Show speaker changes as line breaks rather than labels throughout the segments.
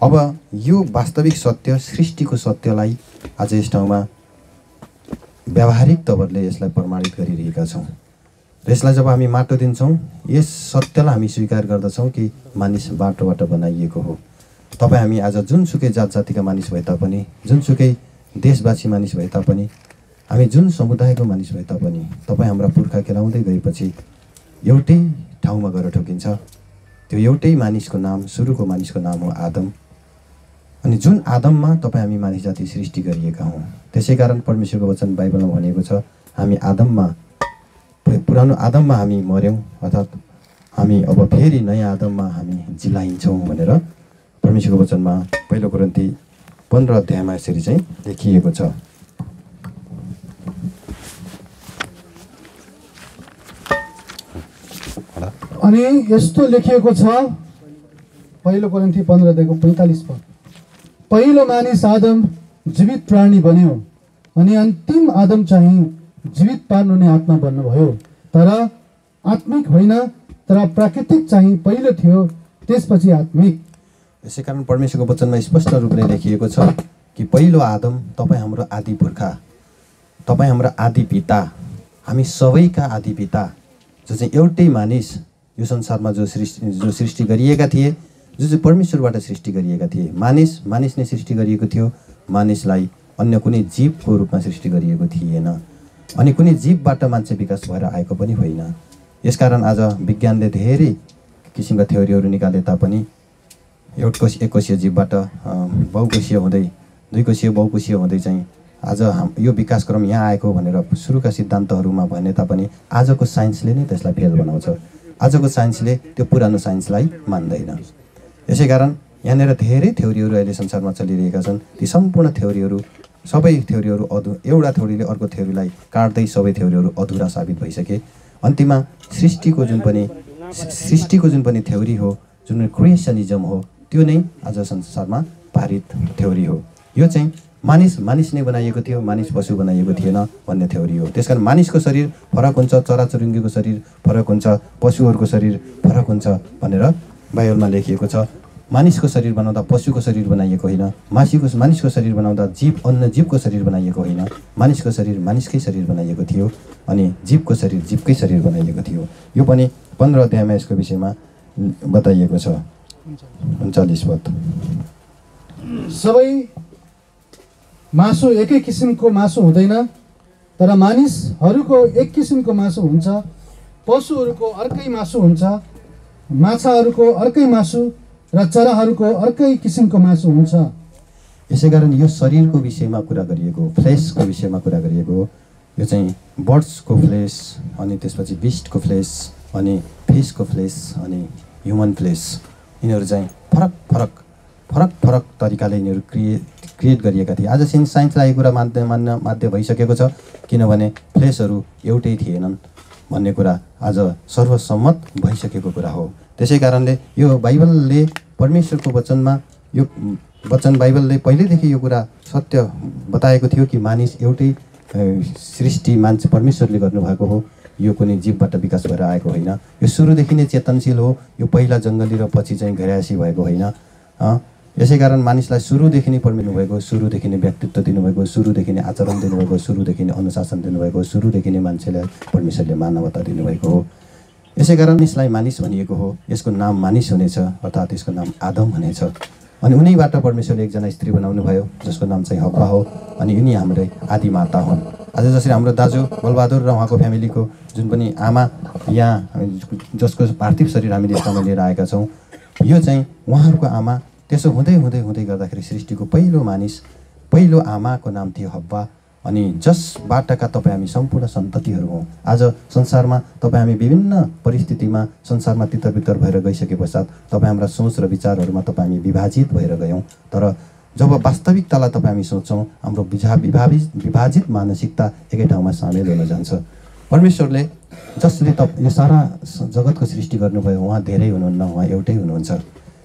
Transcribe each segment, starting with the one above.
अब यो वास्तविक सत्य सृष्टिको सत्यलाई आज यस ठाउँमा व्यावहारिक तवरले यसलाई प्रमाणित गरिरहेका छौँ र यसलाई जब हामी माटो दिन्छौँ यस सत्यलाई हामी स्वीकार गर्दछौँ कि मानिस माटोबाट बनाइएको हो। तपाईँ हामी आज जुनसुकै जात जातिका मानिस भए तापनि, जुनसुकै देशवासी मानिस भए तापनि, हामी जुन समुदायको मानिस भए तापनि तपाईँ हाम्रा पुर्खा केलाउँदै गएपछि एउटै ठाउँमा गएर ठोकिन्छ। त्यो एउटै मानिसको नाम, सुरुको मानिसको नाम हो आदम। अनि जुन आदममा तपाईँ हामी मानिस जाति सृष्टि गरिएका हौँ। त्यसै कारण परमेश्वरको वचन बाइबलमा भनेको छ हामी आदममा, पुरानो आदममा हामी मर्यौँ, अर्थात् हामी अब फेरि नयाँ आदममा हामी जिलाइन्छौँ भनेर परमेश्वरको वचनमा 1 कोरिन्थी 15 अध्यायमा यसरी चाहिँ लेखिएको छ।
अनि यस्तो लेखिएको छ 1 कोरिन्थी 15 अध्यायको 45 पद, पहिलो मानिस आदम जीवित प्राणी बन्यो अनि अन्तिम आदम चाहिँ जीवित पार्नुहुने आत्मा बन्नुभयो। तर आत्मिक होइन, तर प्राकृतिक चाहिँ पहिलो थियो, त्यसपछि आत्मिक।
यसै कारण परमेश्वरको वचनमा स्पष्ट रूपले लेखिएको छ कि पहिलो आदम तपाईँ हाम्रो आदि पुर्खा, तपाईँ हाम्रो आदि पिता, हामी सबैका आदि पिता, जो चाहिँ एउटै मानिस यो संसारमा जो सृष्टि गरिएका थिए, जो चाहिँ परमेश्वरबाट सृष्टि गरिएका थिए। मानिस नै सृष्टि गरिएको थियो, मानिसलाई अन्य कुनै जीवको रूपमा सृष्टि गरिएको थिएन अनि कुनै जीवबाट मान्छे विकास भएर आएको पनि होइन। यसकारण आज विज्ञानले धेरै किसिमका थ्योरीहरू निकाले तापनि एककोशीय जीवबाट बहुकोशीय हुँदै, दुईकोशीय बहुकोशीय हुँदै चाहिँ आज यो विकासक्रम यहाँ आएको भनेर सुरुका सिद्धान्तहरूमा भने तापनि आजको साइन्सले नै त्यसलाई फेल बनाउँछ। आजको साइन्सले त्यो पुरानो साइन्सलाई मान्दैन। यसै कारण यहाँनिर धेरै थ्योरीहरू अहिले संसारमा चलिरहेका छन्। ती सम्पूर्ण थ्योरीहरू, सबै थ्योरीहरू एउटा थ्योरीले अर्को थ्योरीलाई काट्दै सबै थ्योरीहरू अधुरा साबित भइसके। अन्तिममा सृष्टिको जुन पनि थ्योरी हो, जुन क्रिएसनिजम हो, त्यो नै आज संसारमा पारित थ्योरी हो। यो चाहिँ मानिस नै बनाइएको थियो, मानिस पशु बनाइएको थिएन भन्ने थ्योरी हो। त्यसकारण मानिसको शरीर फरक हुन्छ, चराचुरुङ्गीको शरीर फरक हुन्छ, पशुहरूको शरीर फरक हुन्छ भनेर बाइबलमा लेखिएको छ। मानिसको शरीर बनाउँदा पशुको शरीर बनाइएको होइन, मानिसको शरीर बनाउँदा अन्य जीवको शरीर बनाइएको होइन। मानिसको शरीर मानिसकै शरीर बनाइएको थियो अनि जीवको शरीर जीवकै शरीर बनाइएको थियो। यो पनि 15 अध्यायमा यसको विषयमा बताइएको छ। 39 पद,
सबै मासु एकै किसिमको मासु हुँदैन, तर मानिसहरूको एक किसिमको मासु हुन्छ, पशुहरूको अर्कै मासु हुन्छ, माछाहरूको अर्कै मासु र चराहरूको अर्कै किसिमको मासु हुन्छ।
यसै कारण यो शरीरको विषयमा कुरा गरिएको हो, फ्लेसको विषयमा कुरा गरिएको हो। यो चाहिँ बर्ड्सको फ्लेस, अनि त्यसपछि बिस्टको फ्लेस, अनि फिसको फ्लेस, अनि ह्युमन फ्लेस, यिनीहरू चाहिँ फरक तरिकाले यिनीहरू क्रिएट गरिएका थिए। आज साइन्सलाई यो कुरा मान्न बाध्य भइसकेको छ, किनभने फ्लेसहरू एउटै थिएनन् भन्ने कुरा आज सर्वसम्मत भइसकेको कुरा हो। त्यसै कारणले यो बाइबलले परमेश्वरको वचनमा, यो वचन बाइबलले पहिल्यैदेखि यो कुरा सत्य बताएको थियो कि मानिस एउटै सृष्टि मान्छे परमेश्वरले गर्नुभएको हो, यो कुनै जीवबाट विकास भएर आएको होइन। यो सुरुदेखि नै चेतनशील हो, यो पहिला जङ्गली र पछि चाहिँ घरायसी भएको होइन। यसै कारण मानिसलाई सुरुदेखि नै परमेश्वर दिनुभएको, सुरुदेखि नै व्यक्तित्व दिनुभएको, सुरुदेखि नै आचरण दिनुभएको, सुरुदेखि नै अनुशासन दिनुभएको, सुरुदेखि नै मान्छेलाई परमेश्वरले मानवता दिनुभएको हो। यसै कारण मानिसलाई मानिस भनिएको हो। यसको नाम मानिस हुनेछ, अर्थात् यसको नाम आदम हुनेछ। अनि उनीबाट परमेश्वरले एकजना स्त्री बनाउनु भयो जसको नाम चाहिँ हव्वा हो, अनि यिनी हाम्रै आदि माता हुन्। आज जसरी हाम्रो दाजु बलबहादुर र उहाँको फ्यामिलीको जुन पनि आमा यहाँ, जसको पार्थिव शरीर हामीले यसमा लिएर आएका छौँ, यो चाहिँ उहाँहरूको आमा। त्यसो हुँदै गर्दाखेरि सृष्टिको पहिलो आमाको नाम थियो हव्वा, अनि जसबाटका तपाईँ हामी सम्पूर्ण सन्ततिहरू हौँ। आज संसारमा तपाईँ हामी विभिन्न परिस्थितिमा संसारमा तितर-बितर भएर गइसके पश्चात तपाईँ हाम्रा सोच र विचारहरूमा तपाईँ हामी विभाजित भएर गयौँ। तर जब वास्तविकतालाई तपाईँ हामी सोच्छौँ, हाम्रो विभाजित मानसिकता एकै ठाउँमा सामेल हुन जान्छ। परमेश्वरले जसले यो सारा जगतको सृष्टि गर्नुभयो, उहाँ धेरै हुनुहुन्न, उहाँ एउटै हुनुहुन्छ।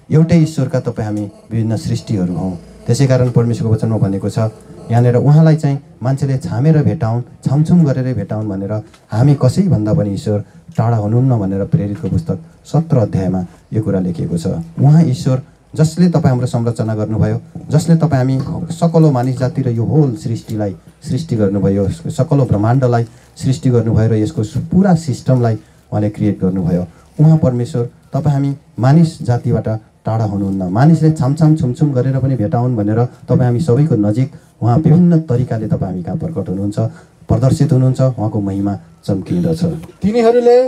एउटै ईश्वरका तपाईँ हामी विभिन्न सृष्टिहरू हौँ। त्यसै कारण परमेश्वरको वचनमा भनेको छ यहाँनिर उहाँलाई चाहिँ मान्छेले छामेर भेटाउन्, छमछुम गरेर भेटाउन् भनेर, हामी कसैभन्दा पनि ईश्वर टाढा हुनुहुन्न भनेर प्रेरितको पुस्तक 17 अध्यायमा यो कुरा लेखिएको छ। उहाँ ईश्वर जसले तपाईँ हाम्रो संरचना गर्नुभयो, जसले तपाईँ हामी सकलो मानिस जाति र यो होल सृष्टिलाई सृष्टि गर्नुभयो, सकलो ब्रह्माण्डलाई सृष्टि गर्नुभयो र यसको पुरा सिस्टमलाई उहाँले क्रिएट गर्नुभयो। उहाँ परमेश्वर तपाईँ हामी मानिस जातिबाट टाढा हुनुहुन्न। मानिसले छामछाम छुमछुम गरेर पनि भेटाउन् भनेर तपाईँ हामी सबैको नजिक उहाँ विभिन्न तरिकाले तपाईँ हामी कहाँ प्रकट हुनुहुन्छ, प्रदर्शित हुनुहुन्छ, उहाँको महिमा चम्किँदछ।
तिनीहरूले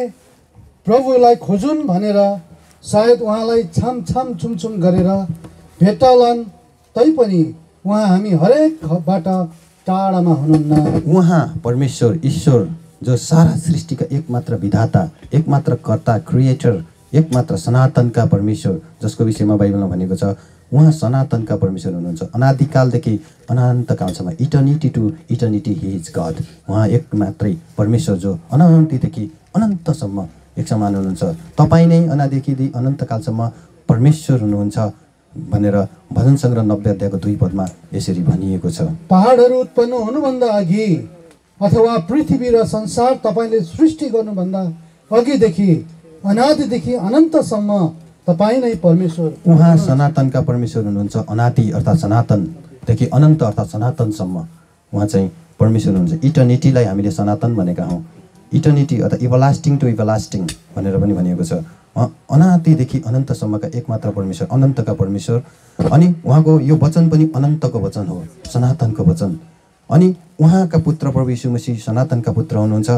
प्रभुलाई खोजुन् भनेर सायद उहाँलाई छामछाम छुमछुम गरेर भेटाउलान्, तैपनि उहाँ हामी हरेकबाट टाढामा हुनुहुन्न।
उहाँ परमेश्वर ईश्वर जो सारा सृष्टिका एकमात्र विधाता, एकमात्र कर्ता, क्रिएटर, एकमात्र सनातनका परमेश्वर, जसको विषयमा बाइबलमा भनेको छ उहाँ सनातनका परमेश्वर हुनुहुन्छ। अनादिकालदेखि अनन्तकालसम्म, eternity to eternity he is God. उहाँ एक मात्रै परमेश्वर जो अनन्तदेखि अनन्तसम्म एक समान हुनुहुन्छ। तपाईँ नै अनादिदेखि अनन्तकालसम्म परमेश्वर हुनुहुन्छ भनेर भजन सङ्ग्रह 90 अध्यायको 2 पदमा यसरी भनिएको छ।
पहाडहरू उत्पन्न हुनुभन्दा अघि अथवा पृथ्वी र संसार तपाईँले सृष्टि गर्नुभन्दा अघिदेखि अनादिदेखि अनन्तसम्म तपाईँ नै परमेश्वर।
उहाँ सनातनका परमेश्वर हुनुहुन्छ। अनादि अर्थात् सनातनदेखि अनन्त अर्थात् सनातनसम्म उहाँ चाहिँ परमेश्वर हुनुहुन्छ। इटर्निटीलाई हामीले सनातन भनेका हौँ। इटर्निटी अर्थात् इभरलास्टिङ टु इभरलास्टिङ भनेर पनि भनिएको छ। अनादिदेखि अनन्तसम्मका एकमात्र परमेश्वर, अनन्तका परमेश्वर। अनि उहाँको यो वचन पनि अनन्तको वचन हो, सनातनको वचन। अनि उहाँका पुत्र प्रभु यीशु मसीह सनातनका पुत्र हुनुहुन्छ।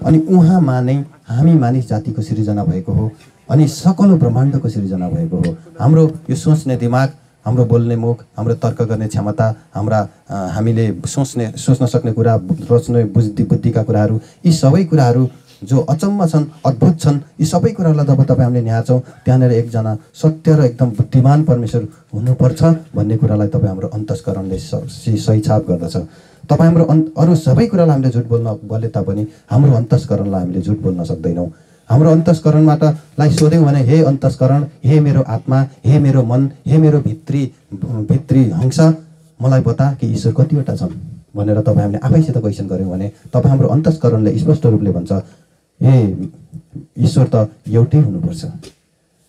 अनि उहाँमा नै हामी मानिस जातिको सृजना भएको हो अनि सकल ब्रह्माण्डको सृजना भएको हो। हाम्रो यो सोच्ने दिमाग, हाम्रो बोल्ने मुख, हाम्रो तर्क गर्ने क्षमता, हामीले सोच्न सक्ने कुरा, रोच्ने बुद्धिका कुराहरू, यी सबै कुराहरू जो अचम्म छन्, अद्भुत छन्, यी सबै कुराहरूलाई जब तपाईँ हामीले निहार्छौँ त्यहाँनिर एकजना सत्य र एकदम बुद्धिमान परमेश्वर हुनुपर्छ भन्ने कुरालाई तपाईँ हाम्रो अन्तस्करणले सही छाप गर्दछ। तपाईँ हाम्रो अरू सबै कुरालाई हामीले झुट बोले तापनि हाम्रो अन्तस्करणलाई हामीले झुट बोल्न सक्दैनौँ। हाम्रो अन्तस्करणमाटलाई सोध्यौँ भने हे अन्तस्करण, हे मेरो आत्मा, हे मेरो मन, हे मेरो भित्री हंस, मलाई बता कि ईश्वर कतिवटा छन् भनेर तपाईँ हामीले आफैसित क्वेसन गऱ्यौँ भने तपाईँ हाम्रो अन्तस्करणले स्पष्ट रूपले भन्छ हे ईश्वर त एउटै हुनुपर्छ,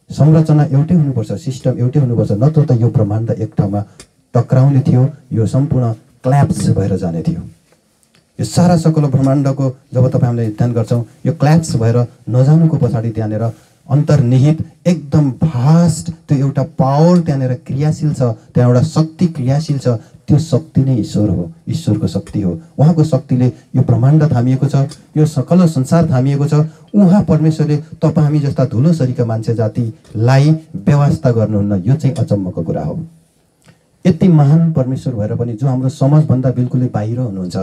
संरचना एउटै हुनुपर्छ, सिस्टम एउटै हुनुपर्छ, नत्र त यो ब्रह्माण्ड एक ठाउँमा टक्राउने थियो, यो सम्पूर्ण क्ल्याप्स भएर जाने थियो। यो सारा सकल ब्रह्माण्डको जब तपाईँ हामीले अध्ययन गर्छौँ यो क्ल्याप्स भएर नजानुको पछाडि त्यहाँनिर अन्तर्निहित एकदम भास्ट त्यो एउटा पावर त्यहाँनिर क्रियाशील छ, त्यहाँ एउटा शक्ति क्रियाशील छ। त्यो शक्ति नै ईश्वर हो, ईश्वरको शक्ति हो। उहाँको शक्तिले यो ब्रह्माण्ड थामिएको छ, यो सकल संसार थामिएको छ। उहाँ परमेश्वरले तपाईँ हामी जस्ता धुलो सरीका मान्छे जातिलाई व्यवस्था गर्नुहुन्न। यो चाहिँ अचम्मको कुरा हो। यति महान परमेश्वर भएर पनि जो हाम्रो समझभन्दा बिल्कुलै बाहिर हुनुहुन्छ,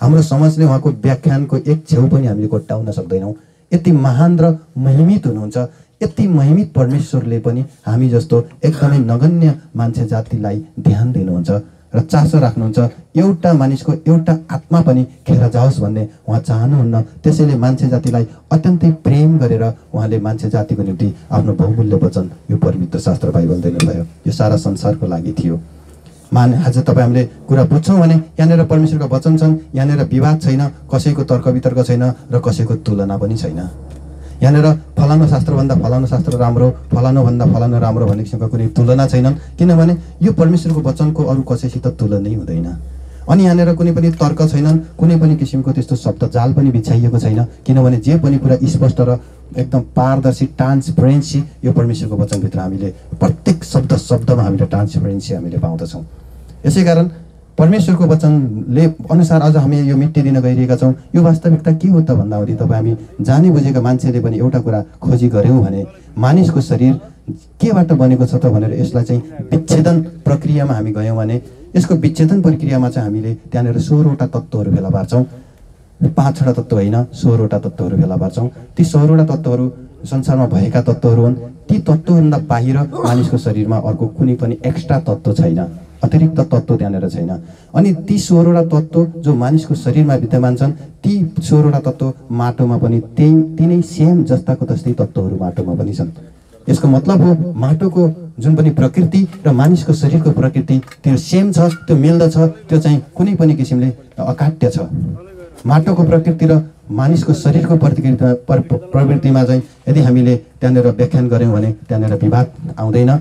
हाम्रो समझले उहाँको व्याख्यानको एक छेउ पनि हामीले कोट्याउन सक्दैनौँ। यति महान र महिमित हुनुहुन्छ। यति महिमित परमेश्वरले पनि हामी जस्तो एकदमै नगण्य मान्छे जातिलाई ध्यान दिनुहुन्छ र चासो राख्नुहुन्छ। एउटा मानिसको एउटा आत्मा पनि खेर जाओस् भन्ने उहाँ चाहनुहुन्न। त्यसैले मान्छे जातिलाई अत्यन्तै प्रेम गरेर उहाँले मान्छे जातिको निम्ति आफ्नो बहुमूल्य वचन यो पवित्र शास्त्र बाइबल दिनुभयो। यो सारा संसारको लागि थियो। आज तपाईँ हामीले कुरा बुझ्छौँ भने यहाँनिर परमेश्वरका वचन छन्, यहाँनिर विवाद छैन, कसैको तर्क वितर्क छैन र कसैको तुलना पनि छैन। यहाँनिर फलानु शास्त्रभन्दा फलानु शास्त्र राम्रो, फलानुभन्दा फलानु राम्रो भन्ने किसिमको कुनै तुलना छैनन्, किनभने यो परमेश्वरको वचनको अरू कसैसित तुलनै हुँदैन। अनि यहाँनिर कुनै पनि तर्क छैनन्, कुनै पनि किसिमको त्यस्तो शब्द जाल पनि बिछाइएको छैन, किनभने जे पनि कुरा स्पष्ट र एकदम पारदर्शी ट्रान्सपरेन्सी यो परमेश्वरको वचनभित्र हामीले प्रत्येक शब्दमा हामीले ट्रान्सपरेन्सी हामीले पाउँदछौँ। यसै कारण परमेश्वरको वचनले अनुसार अझ हामी यो मिट्टी दिन गइरहेका छौँ। यो वास्तविकता के हो त भन्दाखेरि तपाईँ हामी जानी बुझेका मान्छेले पनि एउटा कुरा खोजी गऱ्यौँ भने मानिसको शरीर केबाट बनेको छ त भनेर यसलाई चाहिँ विच्छेदन प्रक्रियामा हामी गयौँ भने यसको विच्छेदन प्रक्रियामा चाहिँ हामीले त्यहाँनिर 16वटा तत्त्वहरू फेला पार्छौँ। 5वटा तत्त्व होइन, 16वटा तत्त्वहरू फेला पार्छौँ। ती 16वटा तत्त्वहरू संसारमा भएका तत्त्वहरू हुन्। ती तत्त्वभन्दा बाहिर मानिसको शरीरमा अर्को कुनै पनि एक्स्ट्रा तत्त्व छैन, अतिरिक्त तत्त्व त्यहाँनिर छैन। अनि ती 16वटा तत्त्व जो मानिसको शरीरमा विद्यमान छन्, ती 16वटा तत्त्व माटोमा पनि तिनै सेम जस्ताको तस्तै तत्त्वहरू माटोमा पनि छन्। यसको मतलब हो माटोको जुन पनि प्रकृति र मानिसको शरीरको प्रकृति त्यो सेम छ, त्यो मिल्दछ, त्यो चाहिँ कुनै पनि किसिमले अकाट्य छ। माटोको प्रकृति र मानिसको शरीरको प्रवृत्तिमा चाहिँ यदि हामीले त्यहाँनिर व्याख्यान गऱ्यौँ भने त्यहाँनिर विवाद आउँदैन।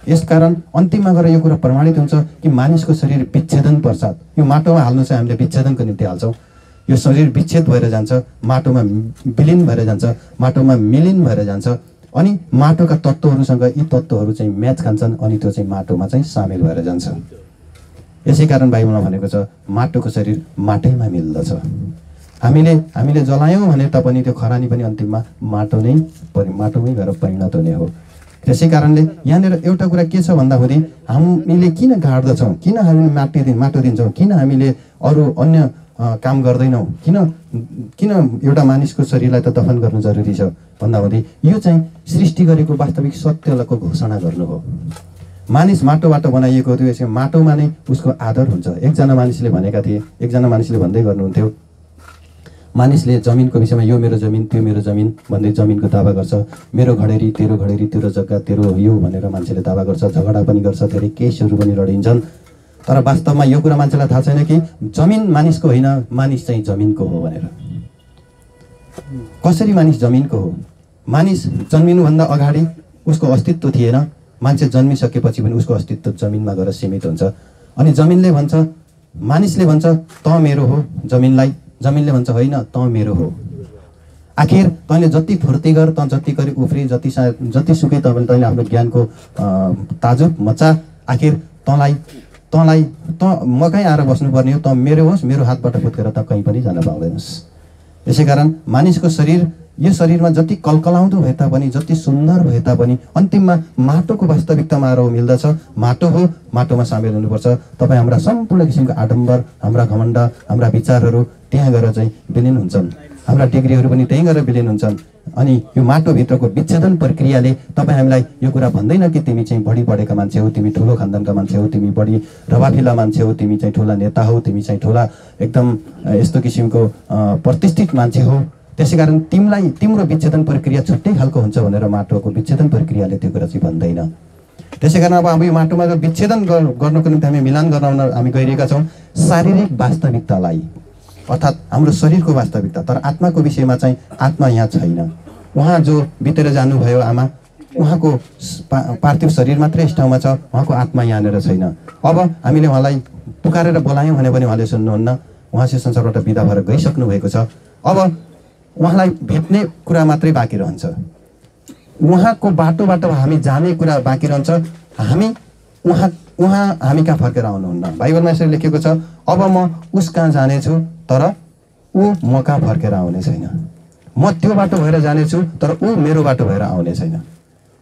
यसकारण अन्तिममा गएर यो कुरा प्रमाणित हुन्छ कि मानिसको शरीर विच्छेदन पश्चात यो माटोमा हाल्नु चाहिँ हामीले विच्छेदनको निम्ति हाल्छौँ। यो शरीर विच्छेद भएर जान्छ, माटोमा विलिन भएर जान्छ, माटोमा मिलिन भएर जान्छ अनि माटोका तत्त्वहरूसँग यी तत्त्वहरू चाहिँ म्याच खान्छन् अनि त्यो चाहिँ माटोमा चाहिँ सामेल भएर जान्छ। यसै कारण बाइबलमा भनेको छ माटोको शरीर माटैमा मिल्दछ। हामीले जलायौँ भने तापनि त्यो खरानी पनि अन्तिममा माटोमै गएर परिणत हुने हो। त्यसै कारणले यहाँनिर एउटा कुरा के छ भन्दाखेरि हामीले किन गाड्दछौँ, किन हामीले माटो दिन्छौँ, किन हामीले अरू अन्य काम गर्दैनौँ, किन एउटा मानिसको शरीरलाई त दफन गर्नु जरुरी छ भन्दाखेरि यो चाहिँ सृष्टि गरेको वास्तविक सत्यको घोषणा गर्नु हो। मानिस माटोबाट बनाइएको थियो, यसै माटोमा नै उसको आदर हुन्छ। एकजना मानिसले भनेका थिए, एकजना मानिसले भन्दै गर्नुहुन्थ्यो, मानिसले जमिनको विषयमा यो मेरो जमिन त्यो मेरो जमिन भन्दै जमिनको दावा गर्छ, मेरो घडेरी तेरो जग्गा तेरो यो भनेर मान्छेले दावा गर्छ, झगडा पनि गर्छ, धेरै केसहरू पनि लडिन्छन्। तर वास्तवमा यो कुरा मान्छेलाई थाहा छैन कि जमिन मानिसको होइन, मानिस चाहिँ जमिनको हो भनेर। कसरी मानिस जमिनको हो? मानिस जन्मिनुभन्दा अगाडि उसको अस्तित्व थिएन, मान्छे जन्मिसकेपछि पनि उसको अस्तित्व जमिनमा गएर सीमित हुन्छ। अनि जमिनले भन्छ, मानिसले भन्छ त मेरो हो, जमिनले भन्छ होइन त मेरो हो। आखिर तैँले जति फुर्ती गर, त जति गरी उफ्री, जतिसुकै तैँले आफ्नो ज्ञानको ताजुब मचा, आखिर तँलाई म कहीँ आएर बस्नुपर्ने हो, त मेरो होस्, मेरो हातबाट फुत्केर त कहीँ पनि जान पाउँदैनस्। यसै कारण मानिसको शरीर, यो शरीरमा जति कलकलाउँदो भए तापनि, जति सुन्दर भए तापनि अन्तिममा माटोको वास्तविकतामा आएर मिल्दछ। माटो हो, माटोमा सामेल हुनुपर्छ। तपाईँ हाम्रा सम्पूर्ण किसिमको आडम्बर, हाम्रा घमण्ड, हाम्रा विचारहरू त्यहाँ गएर चाहिँ विलिन हुन्छन्, हाम्रा डिग्रीहरू पनि त्यहीँ गएर विलिन हुन्छन्। अनि यो माटोभित्रको विच्छेदन प्रक्रियाले तपाईँ हामीलाई यो कुरा भन्दैन कि तिमी चाहिँ बढी पढेका मान्छे हो, तिमी ठुलो खानदानका मान्छे हो, तिमी बढी रवाफिला मान्छे हो, तिमी चाहिँ ठुला नेता हो, तिमी चाहिँ ठुला एकदम यस्तो किसिमको प्रतिष्ठित मान्छे हो। त्यसै कारण तिम्रो विच्छेदन प्रक्रिया छुट्टै खालको हुन्छ भनेर माटोको विच्छेदन प्रक्रियाले त्यो कुरा चाहिँ भन्दैन। त्यसै कारण अब यो माटोमा विच्छेदन गर्नको निम्ति हामी मिलान गराउन हामी गइरहेका छौँ शारीरिक वास्तविकतालाई, अर्थात् हाम्रो शरीरको वास्तविकता। तर आत्माको विषयमा चाहिँ आत्मा यहाँ छैन। उहाँ जो बितेर जानुभयो आमा, उहाँको पार्थिव शरीर मात्रै यस ठाउँमा छ, उहाँको आत्मा यहाँनिर छैन। अब हामीले उहाँलाई पुकारेर बोलायौँ भने पनि उहाँले सुन्नुहुन्न, उहाँ चाहिँ संसारबाट बिदा भएर गइसक्नु भएको छ। अब उहाँलाई भेट्ने कुरा मात्रै बाँकी रहन्छ, उहाँको बाटोबाट हामी जाने कुरा बाँकी रहन्छ। उहाँ हामी कहाँ फर्केर आउनुहुन्न। बाइबलमा यसरी लेखेको छ, अब म उस कहाँ जानेछु तर ऊ म कहाँ फर्केर आउने छैन, म त्यो बाटो भएर जानेछु तर ऊ मेरो बाटो भएर आउने छैन।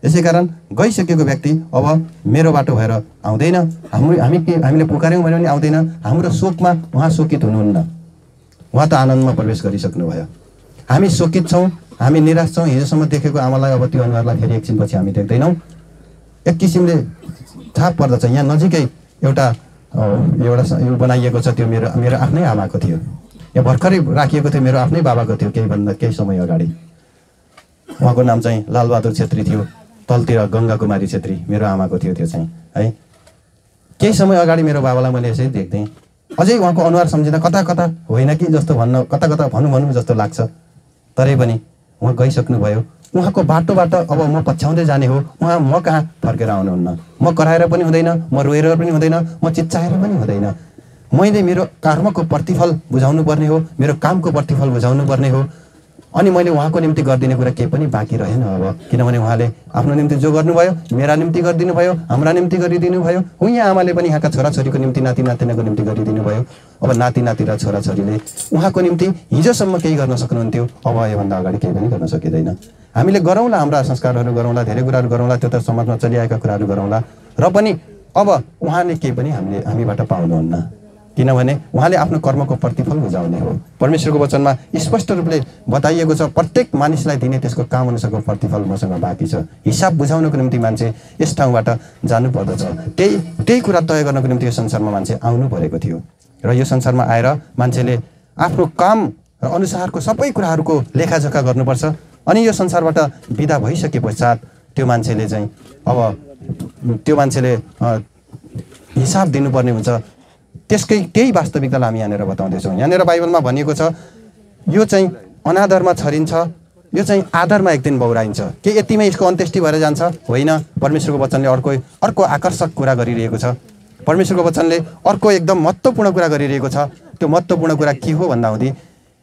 यसै कारण गइसकेको व्यक्ति अब मेरो बाटो भएर आउँदैन। हामीले पुकार्यौँ भने पनि आउँदैन। हाम्रो शोकमा उहाँ शोकित हुनुहुन्न, उहाँ त आनन्दमा प्रवेश गरिसक्नु भयो। हामी शोकित छौँ, हामी निराश छौँ। हिजोसम्म देखेको आमालाई अब त्यो अनुहारलाई फेरि एकछिनपछि हामी देख्दैनौँ। एक किसिमले थाहा पर्दछ। यहाँ नजिकै एउटा यो बनाइएको छ, त्यो मेरो आफ्नै आमाको थियो। यहाँ भर्खरै राखिएको थियो, मेरो आफ्नै बाबाको थियो केही समय अगाडि। उहाँको नाम चाहिँ लालबहादुर छेत्री थियो, तलतिर गङ्गा कुमारी छेत्री मेरो आमाको थियो त्यो चाहिँ है। केही समय अगाडि मेरो बाबालाई मैले यसै देख्थेँ, अझै उहाँको अनुहार सम्झिँदा कता होइन कि जस्तो कता भनौँ जस्तो लाग्छ। तरै पनि उहाँ गइसक्नुभयो। उहाँको बाटोबाट अब म पछ्याउँदै जाने हो, उहाँ म कहाँ फर्केर आउनुहुन्न। म कराएर पनि हुँदैन, म रोएर पनि हुँदैन, म चिच्चाएर पनि हुँदैन। मैले मेरो कर्मको प्रतिफल बुझाउनु पर्ने हो, मेरो कामको प्रतिफल बुझाउनु पर्ने हो। अनि मैले उहाँको निम्ति गरिदिने कुरा केही पनि बाँकी रहेन अब, किनभने उहाँले आफ्नो निम्ति जो गर्नुभयो, मेरा निम्ति गरिदिनु भयो, हाम्रा निम्ति गरिदिनु भयो। यहाँ आमाले पनि यहाँका छोराछोरीको निम्ति, नाति नातिनाको निम्ति गरिदिनु भयो। अब नाति नाति र छोराछोरीले उहाँको निम्ति हिजोसम्म केही गर्न सक्नुहुन्थ्यो, अब योभन्दा अगाडि केही पनि गर्न सकिँदैन। हामीले गरौँला, हाम्रा संस्कारहरू गरौँला, धेरै कुराहरू गरौँला, त्यो त समाजमा चलिआएका कुराहरू गरौँला, र पनि अब उहाँले केही पनि हामीबाट पाउनुहुन्न, किनभने उहाँले आफ्नो कर्मको प्रतिफल बुझाउने हो। परमेश्वरको वचनमा स्पष्ट रूपले बताइएको छ, प्रत्येक मानिसलाई दिने त्यसको काम अनुसारको प्रतिफल मसँग बाँकी छ। हिसाब बुझाउनको निम्ति मान्छे यस ठाउँबाट जानु पर्दछ। त्यही कुरा तय गर्नको निम्ति यो संसारमा मान्छे आउनु परेको थियो। र यो संसारमा आएर मान्छेले आफ्नो काम र अनुसारको सबै कुराहरूको लेखाजोखा गर्नुपर्छ। अनि यो संसारबाट बिदा भइसके पश्चात त्यो मान्छेले हिसाब दिनुपर्ने हुन्छ। त्यही वास्तविकतालाई हामी यहाँनिर बताउँदैछौँ। यहाँनिर बाइबलमा भनिएको छ, यो चाहिँ अनादरमा छरिन्छ, यो चाहिँ आधारमा एक दिन बौराइन्छ। के यतिमै यसको अन्त्येष्टि भएर जान्छ? होइन। परमेश्वरको वचनले अर्को आकर्षक कुरा गरिरहेको छ। परमेश्वरको वचनले अर्को एकदम महत्त्वपूर्ण कुरा गरिरहेको छ। त्यो महत्त्वपूर्ण कुरा के हो भन्दा हुँदी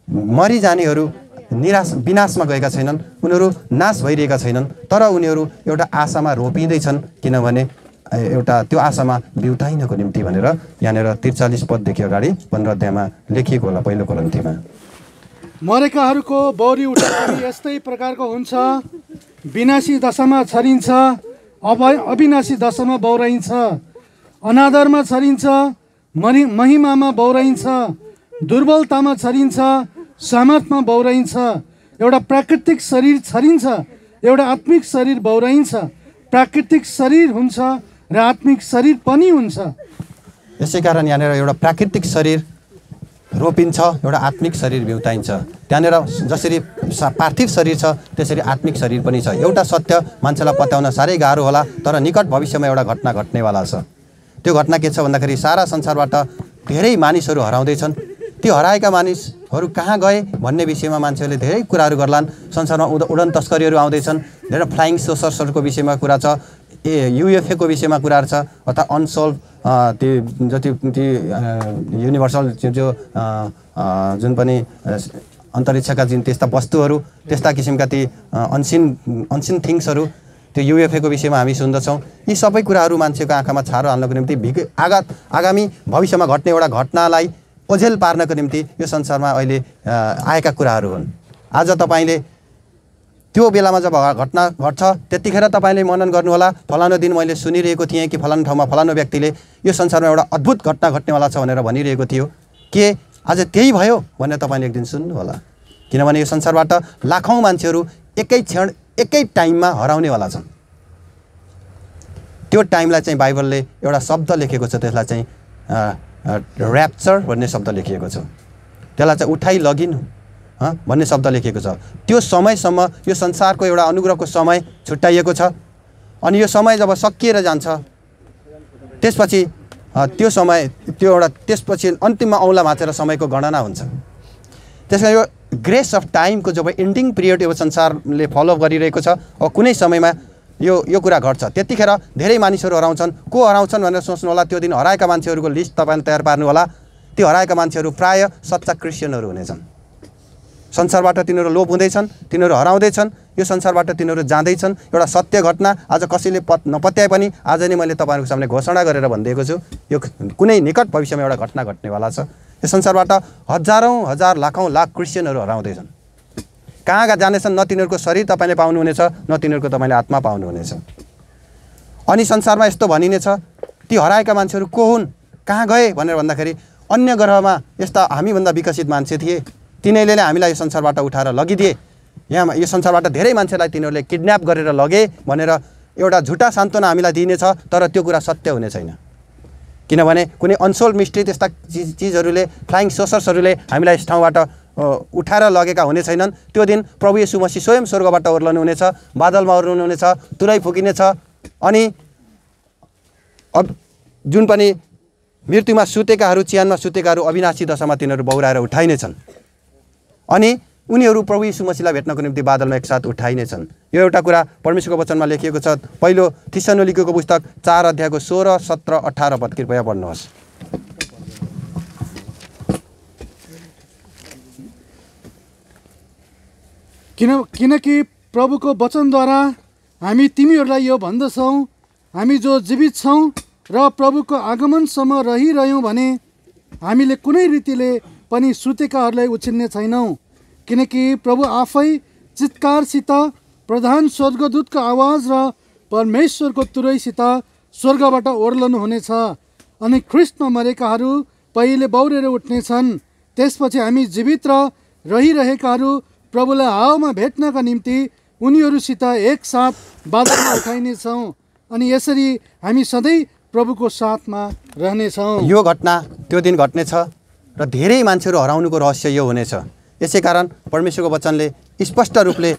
मरिजानेहरू विनाशमा गएका छैनन्, उनीहरू नाश भइरहेका छैनन्, तर उनीहरू एउटा आशामा रोपिँदैछन्, किनभने एउटा त्यो आशामा बिउताइनको निम्ति भनेर यहाँनिर 43 पददेखि अगाडि 15 अध्यायमा लेखिएको होला पहिलो कोरिन्थीमा।
मरेकाहरूको बौरी उठाउने यस्तै प्रकारको हुन्छ, विनाशी दशामा छरिन्छ, अविनाशी दशामा बौराइन्छ, अनादरमा छरिन्छ, महिमामा बौराइन्छ, दुर्बलतामा छरिन्छ, सामर्थमा बौराइन्छ। एउटा प्राकृतिक शरीर छरिन्छ, एउटा आत्मिक शरीर बौराइन्छ। प्राकृतिक शरीर हुन्छ र आत्मिक शरीर पनि हुन्छ।
यसै कारण यहाँनिर एउटा प्राकृतिक शरीर रोपिन्छ, एउटा आत्मिक शरीर बिउताइन्छ। त्यहाँनिर जसरी पार्थिव शरीर छ त्यसरी आत्मिक शरीर पनि छ। एउटा सत्य मान्छेलाई पत्याउन साह्रै गाह्रो होला, तर निकट भविष्यमा एउटा घटना घट्नेवाला छ। त्यो घटना के छ भन्दाखेरि सारा संसारबाट धेरै मानिसहरू हराउँदैछन्। ती हराएका मानिसहरू कहाँ गए भन्ने विषयमा मान्छेहरूले धेरै कुराहरू गर्लान्। संसारमा उडन तस्करीहरू आउँदैछन्, धेरै फ्लाइङ सोसर्सहरूको विषयमा कुरा छ, युएफएको विषयमा कुराहरू छ, अर्थात् अनसल्भ ती जति ती युनिभर्सल जुन पनि अन्तरिक्षका जुन त्यस्ता वस्तुहरू, त्यस्ता किसिमका ती अनसिन थिङ्सहरू, त्यो युएफएको विषयमा हामी सुन्दछौँ। यी सबै कुराहरू मान्छेको आँखामा छारो हाल्नको निम्ति आगामी भविष्यमा घट्ने एउटा घटनालाई ओझेल पार्नको निम्ति यो संसारमा अहिले आएका कुराहरू हुन्। आज तपाईँले त्यो बेलामा जब घटना घट्छ त्यतिखेर तपाईँले मनन गर्नुहोला, फलानो दिन मैले सुनिरहेको थिएँ कि फलानो ठाउँमा फलानो व्यक्तिले यो संसारमा एउटा अद्भुत घटना घट्नेवाला छ भनेर भनिरहेको थियो। के आज त्यही भयो भनेर तपाईँले एक दिन सुन्नुहोला, किनभने यो संसारबाट लाखौँ मान्छेहरू एकै क्षण एकै टाइममा हराउनेवाला छन्। त्यो टाइमलाई चाहिँ बाइबलले एउटा शब्द लेखेको छ, त्यसलाई चाहिँ ऱ्याप्चर भन्ने शब्द लेखिएको छ। त्यसलाई चाहिँ उठाइ लगिनु भन्ने शब्द लेखिएको छ। त्यो समयसम्म यो संसारको एउटा अनुग्रहको समय छुट्याइएको छ, अनि यो समय जब सकिएर जान्छ त्यसपछि त्यो समय त्यसपछि अन्तिममा औँला भाँचेर समयको गणना हुन्छ। त्यसमा यो ग्रेस अफ टाइमको जब एन्डिङ पिरियड यो संसारले फलो गरिरहेको छ, अब कुनै समयमा यो कुरा घट्छ। त्यतिखेर धेरै मानिसहरू हराउँछन्। को हराउँछन् भनेर सोच्नु होला। त्यो दिन हराएका मान्छेहरूको लिस्ट तपाईँले तयार पार्नु होला। त्यो हराएका मान्छेहरू प्राय सच्चा क्रिस्चियनहरू हुनेछन्। संसारबाट तिनीहरू लोप हुँदैछन्, तिनीहरू हराउँदैछन्, यो संसारबाट तिनीहरू जाँदैछन्। एउटा सत्य घटना आज कसैले नपत्याए पनि आज नै मैले तपाईँहरूको सामने घोषणा गरेर भनिदिएको छु, यो कुनै निकट भविष्यमा एउटा घटना घट्नेवाला छ। यो संसारबाट हजारौँ हजार लाखौँ लाख क्रिस्चियनहरू हराउँदैछन्। कहाँ जानेछन्? न तिनीहरूको शरीर तपाईँले पाउनुहुनेछ, न तिनीहरूको तपाईँले आत्मा पाउनुहुनेछ। अनि संसारमा यस्तो भनिनेछ, ती हराएका मान्छेहरू को हुन्, कहाँ गए भनेर भन्दाखेरि अन्य ग्रहमा यस्ता हामीभन्दा विकसित मान्छे थिए, तिनीहरूले हामीलाई यो संसारबाट उठाएर लगिदिए। यहाँ यो संसारबाट धेरै मान्छेलाई तिनीहरूले किडन्याप गरेर लगे भनेर एउटा झुटा सान्त्वना हामीलाई दिइनेछ, तर त्यो कुरा सत्य हुने छैन। किनभने कुनै अनसोल्भ मिस्ट्री त्यस्ता चिजहरूले, फ्लाइङ सोसर्सहरूले हामीलाई यस ठाउँबाट उठाएर लगेका हुने छैनन्। त्यो दिन प्रभु येशू मसीह स्वयं स्वर्गबाट ओर्लनु हुनेछ, बादलमा ओर्लनु हुनेछ, तुरै फुकिनेछ, अनि जुन पनि मृत्युमा सुतेकाहरू, चिहानमा सुतेकाहरू अविनाशी दशामा तिनीहरू बौराएर उठाइनेछन्, अनि उनीहरू प्रभु येशू मसीहलाई भेट्नको निम्ति बादलमा एकसाथ उठाइनेछन्। यो एउटा कुरा परमेश्वरको वचनमा लेखिएको छ। पहिलो थिस्सलुनीको पुस्तक 4 अध्यायको 16, 17, 18 पद कृपया पढ्नुहोस्।
किनकि प्रभुको वचनद्वारा हामी तिमीहरूलाई यो भन्दछौँ, हामी जो जीवित छौँ र प्रभुको आगमनसम्म रहिरह्यौँ भने हामीले कुनै रीतिले पनि सुतेकाहरूलाई उछिन्ने छैनौँ। किनकि प्रभु आफै चित्कारसित, प्रधान स्वर्गदूतको आवाज र परमेश्वरको तुरैसित स्वर्गबाट ओर्लनु हुनेछ, अनि ख्रिस्टमा मरेकाहरू पहिले बौरेर उठ्नेछन्। त्यसपछि हामी जीवित र रहिरहेकाहरू प्रभुलाई हावामा भेट्नका निम्ति उनीहरूसित एकसाथ बादलमा उठाइनेछौँ, अनि यसरी हामी सधैँ प्रभुको साथमा रहनेछौँ।
यो घटना त्यो दिन घट्नेछ र धेरै मान्छेहरू हराउनुको रहस्य यो हुनेछ। यसै कारण परमेश्वरको वचनले स्पष्ट रूपले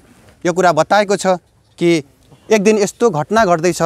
यो कुरा बताएको छ कि एक दिन यस्तो घटना घट्दैछ।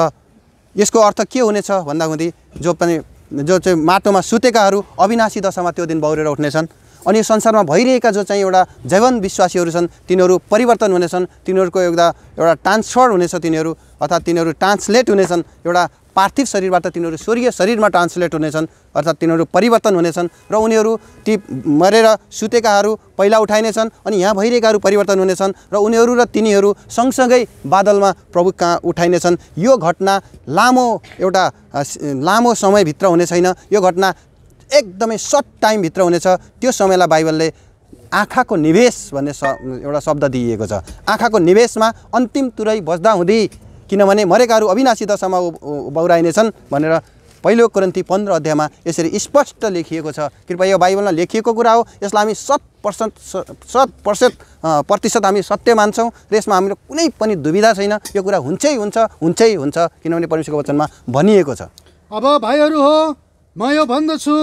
यसको अर्थ के हुनेछ भन्दाहुँदी जो चाहिँ माटोमा सुतेकाहरू अविनाशी दशामा त्यो दिन बौरेर उठ्नेछन्, अनि यो संसारमा भइरहेका जो चाहिँ एउटा जैवन विश्वासीहरू छन् तिनीहरू परिवर्तन हुनेछन्, तिनीहरूको एउटा ट्रान्सफर हुनेछ, तिनीहरू अर्थात् तिनीहरू ट्रान्सलेट हुनेछन्, एउटा पार्थिव शरीरबाट तिनीहरू स्वर्गीय शरीरमा ट्रान्सलेट हुनेछन्, अर्थात् तिनीहरू परिवर्तन हुनेछन् र उनीहरू ती मरेर सुतेकाहरू पहिला उठाइनेछन् अनि यहाँ भइरहेकाहरू परिवर्तन हुनेछन् र उनीहरू र तिनीहरू सँगसँगै बादलमा प्रभु कहाँ उठाइनेछन्। यो घटना लामो समयभित्र हुने छैन, यो घटना एकदमै सर्ट टाइमभित्र हुनेछ। त्यो समयलाई बाइबलले आँखाको निवेश भन्ने एउटा शब्द दिइएको छ। आँखाको निवेशमा अन्तिम तुरै बज्दा हुँदी, किनभने मरेकाहरू अविनाशी दशामा बौराइनेछन् भनेर पहिलो कोरिन्थी 15 अध्यायमा यसरी स्पष्ट लेखिएको छ। कृपया यो बाइबलमा लेखिएको कुरा हो, यसलाई हामी 100% हामी सत्य मान्छौँ र यसमा हाम्रो कुनै पनि दुविधा छैन। यो कुरा हुन्छै हुन्छ, किनभने परमेश्वरको वचनमा भनिएको छ।
अब भाइहरू हो, म यो भन्दछु,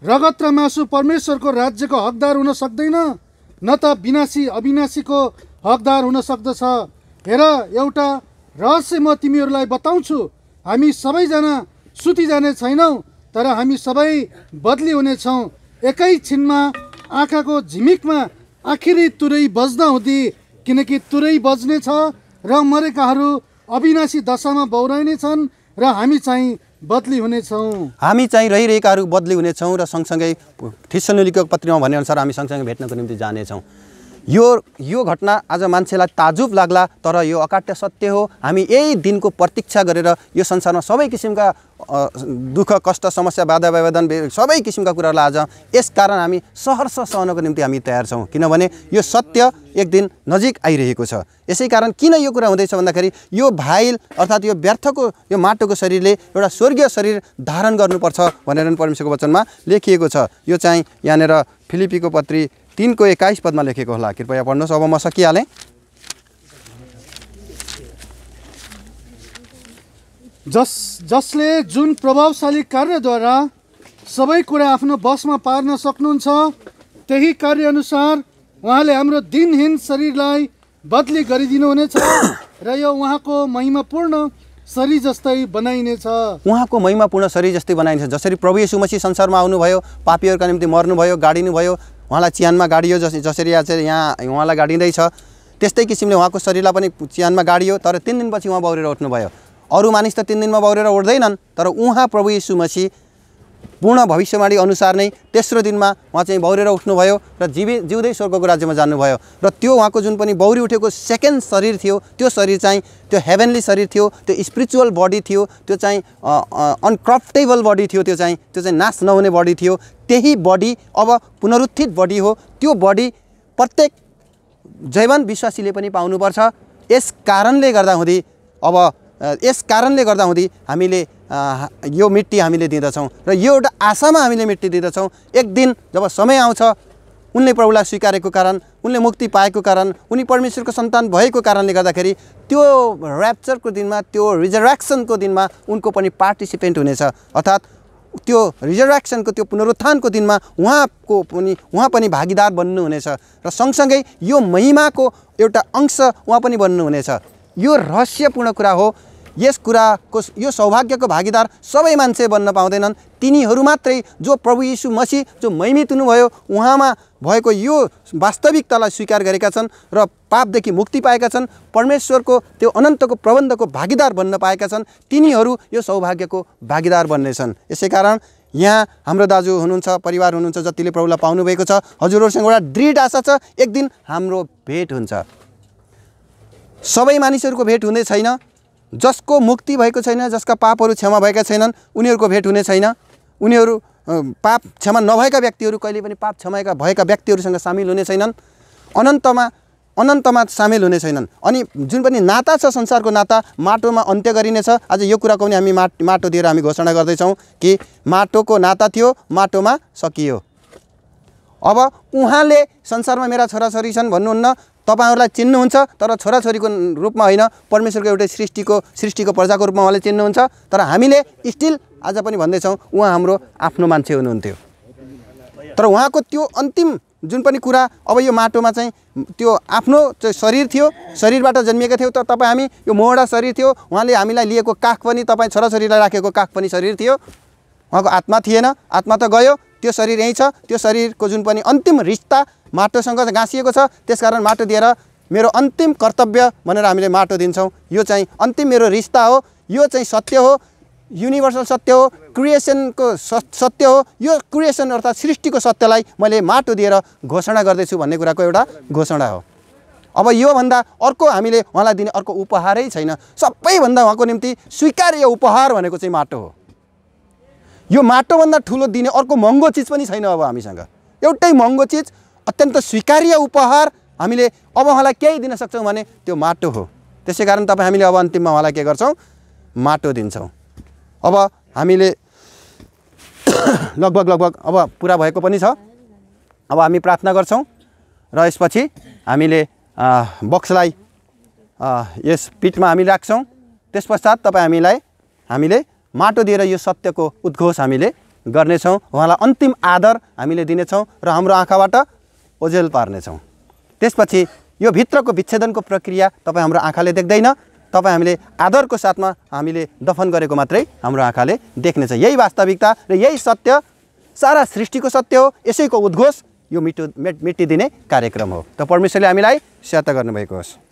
रगत र मासु परमेश्वरको राज्यको हकदार हुन सक्दैन, न त अविनाशीको हकदार हुन सक्दछ। हेर, एउटा रहस्य म तिमीहरूलाई बताउँछु, हामी सबैजना सुतिजाने छैनौँ, तर हामी सबै बदली हुनेछौँ। एकैछिनमा आँखाको झिमिकमा आखिरी तुरै बज्दा हुँदी, किनकि तुरै बज्नेछ र मरेकाहरू अविनाशी दशामा बौराइनेछन् र हामी चाहिँ बदली हुनेछौँ।
हामी चाहिँ रहिरहेकाहरू बदली हुनेछौँ र सँगसँगै थिस्सलुनीको पत्रमा भनेअनुसार हामी सँगसँगै भेट्नको निम्ति जानेछौँ। यो घटना आज मान्छेलाई ताजुब लाग्ला, तर यो अकाट्य सत्य हो। हामी यही दिनको प्रतीक्षा गरेर यो संसारमा सबै किसिमका दुःख कष्ट समस्या बाधा व्यवधान सबै किसिमका कुराहरूलाई आज यसकारण हामी सहर्ष सहनको निम्ति हामी तयार छौँ, किनभने यो सत्य एक दिन नजिक आइरहेको छ। यसै कारण किन यो कुरा हुँदैछ भन्दाखेरि यो भाइल अर्थात् यो व्यर्थको यो माटोको शरीरले एउटा स्वर्गीय शरीर धारण गर्नुपर्छ भनेर परमेश्वरको वचनमा लेखिएको छ। यो चाहिँ यहाँनिर फिलिपीको पत्री 3:21 पदमा लेखेको होला, कृपया पढ्नुहोस्। अब म सकिहालेँ।
जसले जुन प्रभावशाली कार्यद्वारा सबै कुरा आफ्नो बसमा पार्न सक्नुहुन्छ, त्यही कार्य अनुसार उहाँले हाम्रो दिनहीन शरीरलाई बदली गरिदिनु हुनेछ र यो उहाँको महिमापूर्ण शरीर जस्तै बनाइनेछ।
उहाँको महिमापूर्ण शरीर जस्तै बनाइनेछ। जसरी प्रभु येशू मसीह संसारमा आउनुभयो, पापीहरूका निम्ति मर्नुभयो, गाडिनुभयो, उहाँलाई चिहानमा गाडियो, जसरी आज यहाँ उहाँलाई गाडिँदैछ, त्यस्तै किसिमले उहाँको शरीरलाई पनि चिहानमा गाडियो। तर 3 दिनपछि उहाँ बौरेर उठ्नुभयो। अरू मानिस त 3 दिनमा बौरेर उठ्दैनन्, तर उहाँ प्रभु येशू मसीह पूर्ण भविष्यवाणी अनुसार नै तेस्रो दिनमा उहाँ चाहिँ बौरेर उठ्नुभयो र जिउँदै स्वर्गको राज्यमा जानुभयो। र त्यो उहाँको जुन पनि बौरी उठेको सेकेन्ड शरीर थियो, त्यो शरीर चाहिँ त्यो हेभेनली शरीर थियो, त्यो स्पिरिचुअल बडी थियो, त्यो चाहिँ अनक्रप्टेबल बडी थियो, त्यो चाहिँ नाश नहुने बडी थियो। त्यही बडी अब पुनरुत्थित बडी हो। त्यो बडी प्रत्येक जैवन विश्वासीले पनि पाउनुपर्छ। यस कारणले गर्दा हुँदी हामीले यो मिट्टी हामीले दिँदछौँ र यो एउटा आशामा हामीले मिट्टी दिँदछौँ। एक दिन जब समय आउँछ, उनले प्रभुलाई स्वीकारेको कारण, उनले मुक्ति पाएको कारण, उनी परमेश्वरको सन्तान भएको कारणले गर्दाखेरि त्यो ऱ्याप्चरको दिनमा, त्यो रिजरेक्सनको दिनमा उनको पनि पार्टिसिपेन्ट हुनेछ। अर्थात् त्यो रिजरेक्सनको, त्यो पुनरुत्थानको दिनमा उहाँ पनि भागीदार बन्नुहुनेछ र सँगसँगै यो महिमाको एउटा अंश उहाँ पनि बन्नुहुनेछ। यो रहस्यपूर्ण कुरा हो। यस कुराको यो सौभाग्यको भागीदार सबै मान्छे बन्न पाउँदैनन्। तिनीहरू मात्रै जो प्रभु येशू मसीह जो महिमित हुनुभयो उहाँमा भएको यो वास्तविकतालाई स्वीकार गरेका छन् र पापदेखि मुक्ति पाएका छन्, परमेश्वरको त्यो अनन्तको प्रबन्धको भागीदार बन्न पाएका छन्, तिनीहरू यो सौभाग्यको भागीदार बन्नेछन्। यसै कारण यहाँ हाम्रो दाजु हुनुहुन्छ, परिवार हुनुहुन्छ, जतिले प्रभुलाई पाउनुभएको छ, हजुरहरूसँग एउटा दृढ आशा छ, एक दिन हाम्रो भेट हुन्छ। सबै मानिसहरूको भेट हुने छैन। जसको मुक्ति भएको छैन, जसका पापहरू क्षमा भएका छैनन्, उनीहरूको भेट हुने छैन। उनीहरू पाप क्षमा नभएका व्यक्तिहरू कहिले पनि पाप क्षमा भएका व्यक्तिहरूसँग सामेल हुने छैनन्, अनन्तमा सामेल हुने छैनन्। अनि जुन पनि नाता छ, संसारको नाता माटोमा अन्त्य गरिनेछ। आज यो कुराको पनि हामी माटो दिएर हामी घोषणा गर्दैछौँ कि माटोको नाता थियो, माटोमा सकियो। अब उहाँले संसारमा मेरा छोराछोरी छन् भन्नुहुन्न, तपाईहरुलाई चिन्नुहुन्छ, तर छोराछोरीको रूपमा होइन, परमेश्वरको एउटै सृष्टिको प्रजाको रूपमा उहाँले चिन्नुहुन्छ। तर हामीले स्टिल आज पनि भन्दैछौँ उहाँ हाम्रो आफ्नो मान्छे हुनुहुन्थ्यो। तर उहाँको त्यो अन्तिम जुन पनि कुरा, अब यो माटोमा चाहिँ त्यो आफ्नो चाहिँ शरीर थियो, शरीरबाट जन्मिएका थियौँ। तर हामी यो मोहडा शरीर थियो, उहाँले हामीलाई लिएको काख पनि, तपाईँ छोराछोरीलाई राखेको काख पनि शरीर थियो। उहाँको आत्मा थिएन, आत्मा त गयो, त्यो शरीर यहीँ छ, त्यो शरीरको जुन पनि अन्तिम रिश्ता माटोसँग गाँसिएको छ, त्यसकारण माटो दिएर मेरो अन्तिम कर्तव्य भनेर हामीले माटो दिन्छौँ। यो चाहिँ अन्तिम मेरो रिश्ता हो, यो चाहिँ सत्य हो, युनिभर्सल सत्य हो, क्रिएसनको सत्य हो। यो क्रिएसन अर्थात् सृष्टिको सत्यलाई मैले माटो दिएर घोषणा गर्दैछु भन्ने कुराको एउटा घोषणा हो। अब योभन्दा अर्को हामीले उहाँलाई दिने अर्को उपहारै छैन। सबैभन्दा उहाँको निम्ति स्वीकार्य उपहार भनेको चाहिँ माटो हो। यो माटोभन्दा ठुलो दिने अर्को महँगो चिज पनि छैन। अब हामीसँग एउटै महँगो चिज, अत्यन्त स्वीकार्य उपहार हामीले अब उहाँलाई केही दिन सक्छौँ भने त्यो माटो हो। त्यसै कारण तपाईँ हामीले अब अन्तिममा उहाँलाई के गर्छौँ? माटो दिन्छौँ। अब हामीले लगभग अब पुरा भएको पनि छ। अब हामी प्रार्थना गर्छौँ र यसपछि हामीले बक्सलाई यस पिठमा हामी राख्छौँ। त्यस पश्चात हामीले माटो दिएर यो सत्यको उद्घोष हामीले गर्नेछौँ। उहाँलाई अन्तिम आदर हामीले दिनेछौँ र हाम्रो आँखाबाट ओझेल पार्नेछौँ। त्यसपछि यो भित्रको विच्छेदनको प्रक्रिया तपाईँ हाम्रो आँखाले देख्दैन, तपाईँ हामीले आदरको साथमा हामीले दफन गरेको मात्रै हाम्रो आँखाले देख्नेछ। यही वास्तविकता र यही सत्य सारा सृष्टिको सत्य हो। यसैको उद्घोष यो मिटिदिने कार्यक्रम हो। त परमेश्वरले हामीलाई सहायता गर्नुभएको होस्।